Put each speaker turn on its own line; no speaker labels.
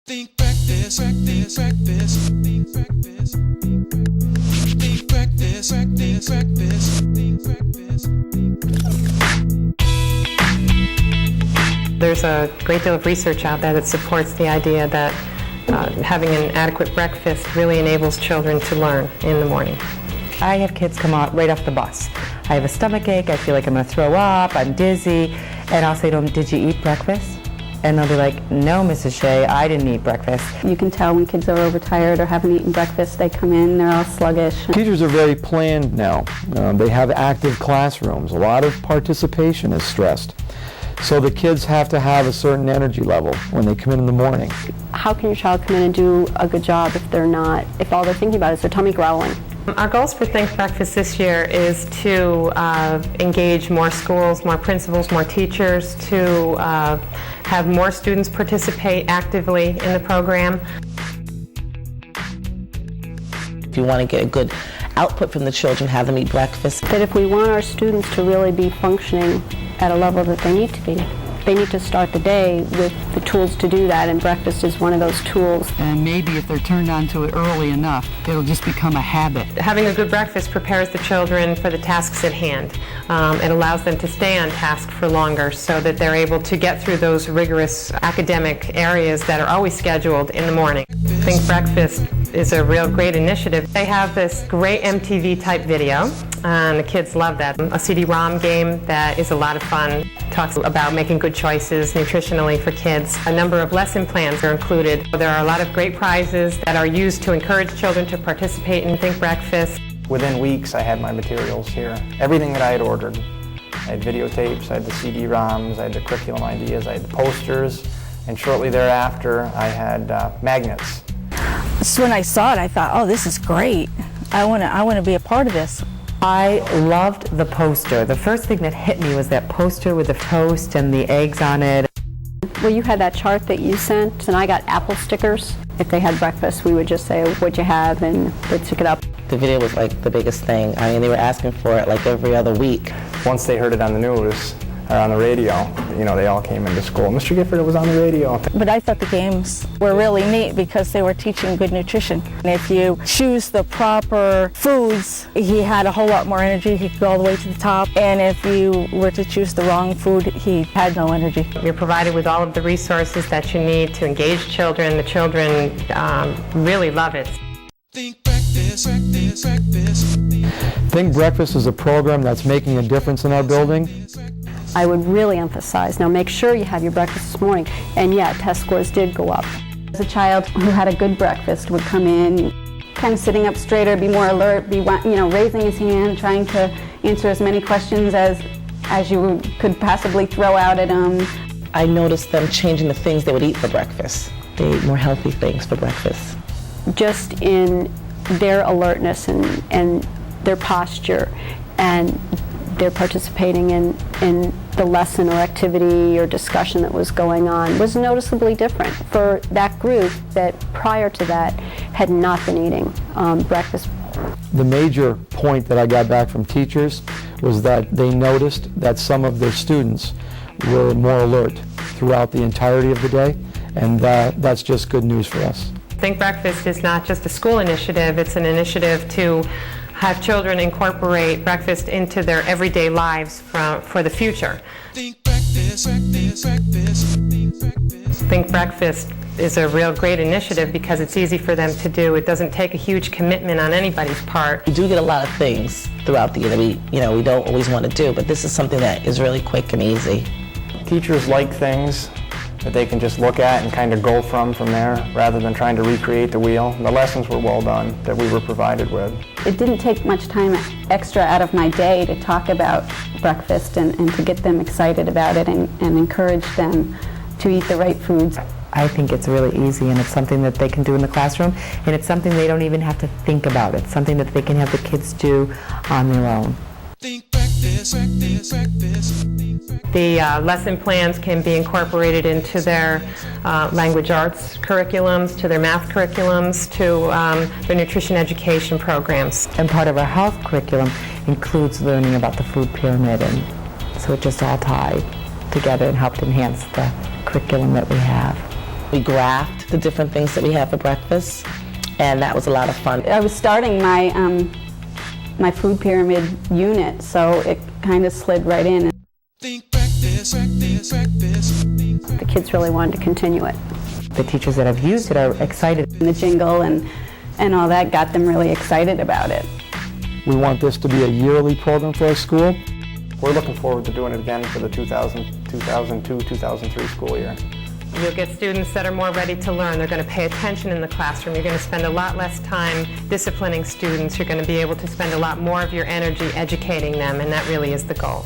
Think practice, practice, practice, think practice, think practice, practice, practice, think practice.
There's a great deal of research out there that supports the idea that having an adequate breakfast really enables children to learn in the morning.
I have kids come out right off the bus. I have a stomach ache, I feel like I'm going to throw up, I'm dizzy, and I'll say to them, "Did you eat breakfast?" And they'll be like, "No, Mrs. Shea, I didn't eat breakfast."
You can tell when kids are overtired or haven't eaten breakfast, they come in, they're all sluggish.
Teachers are very planned now. They have active classrooms. A lot of participation is stressed. So the kids have to have a certain energy level when they come in the morning.
How can your child come in and do a good job if all they're thinking about is their tummy growling?
Our goals for Think Breakfast this year is to engage more schools, more principals, more teachers, to have more students participate actively in the program.
If you want to get a good output from the children, have them eat breakfast.
That if we want our students to really be functioning at a level that they need to be, they need to start the day with the tools to do that, and breakfast is one of those tools.
And maybe if they're turned on to it early enough, it'll just become a habit.
Having a good breakfast prepares the children for the tasks at hand. It allows them to stay on task for longer so that they're able to get through those rigorous academic areas that are always scheduled in the morning. Think Breakfast is a real great initiative. They have this great MTV type video, and the kids love that. A CD-ROM game that is a lot of fun. Talks about making good choices nutritionally for kids. A number of lesson plans are included. There are a lot of great prizes that are used to encourage children to participate in Think Breakfast.
Within weeks, I had my materials here. Everything that I had ordered. I had videotapes, I had the CD-ROMs, I had the curriculum ideas, I had the posters, and shortly thereafter, I had magnets.
So when I saw it, I thought, "Oh, this is great. I want to be a part of this."
I loved the poster. The first thing that hit me was that poster with the toast and the eggs on it.
Well, you had that chart that you sent, and I got apple stickers. If they had breakfast, we would just say, "What'd you have?" and they'd stick it up.
The video was like the biggest thing. I mean, they were asking for it like every other week.
Once they heard it on the news, or on the radio, they all came into school. "Mr. Gifford, it was on the radio."
But I thought the games were really neat because they were teaching good nutrition. And if you choose the proper foods, he had a whole lot more energy. He could go all the way to the top. And if you were to choose the wrong food, he had no energy.
You're provided with all of the resources that you need to engage children. The children really love it.
Think practice, practice, practice.
Think Breakfast is a program that's making a difference in our building.
I would really emphasize, now make sure you have your breakfast this morning. And yeah, test scores did go up. As a child who had a good breakfast would come in, kind of sitting up straighter, be more alert, be raising his hand, trying to answer as many questions as you could possibly throw out at him.
I noticed them changing the things they would eat for breakfast. They ate more healthy things for breakfast.
Just in their alertness and their posture, and their participating in the lesson or activity or discussion that was going on was noticeably different for that group that prior to that had not been eating breakfast.
The major point that I got back from teachers was that they noticed that some of their students were more alert throughout the entirety of the day, and that's just good news for us.
Think Breakfast is not just a school initiative, it's an initiative to have children incorporate breakfast into their everyday lives for the future.
Think practice, practice, practice, think practice.
Think Breakfast is a real great initiative because it's easy for them to do. It doesn't take a huge commitment on anybody's part.
We do get a lot of things throughout the year that we don't always want to do, but this is something that is really quick and easy.
Teachers like things that they can just look at and kind of go from there, rather than trying to recreate the wheel. The lessons were well done that we were provided with.
It didn't take much time extra out of my day to talk about breakfast and to get them excited about it and encourage them to eat the right foods.
I think it's really easy, and it's something that they can do in the classroom, and it's something they don't even have to think about. It's something that they can have the kids do on their own.
Think practice, practice, practice.
The lesson plans can be incorporated into their language arts curriculums, to their math curriculums, to their nutrition education programs.
And part of our health curriculum includes learning about the food pyramid, and so it just all tied together and helped enhance the curriculum that we have.
We graphed the different things that we had for breakfast, and that was a lot of fun.
I was starting my my food pyramid unit, so it kind of slid right in.
Think practice, practice, practice.
The kids really wanted to continue it.
The teachers that have used it are excited.
And the jingle and all that got them really excited about it.
We want this to be a yearly program for our school.
We're looking forward to doing it again for the 2002-2003 school year.
You'll get students that are more ready to learn. They're going to pay attention in the classroom. You're going to spend a lot less time disciplining students. You're going to be able to spend a lot more of your energy educating them, and that really is the goal.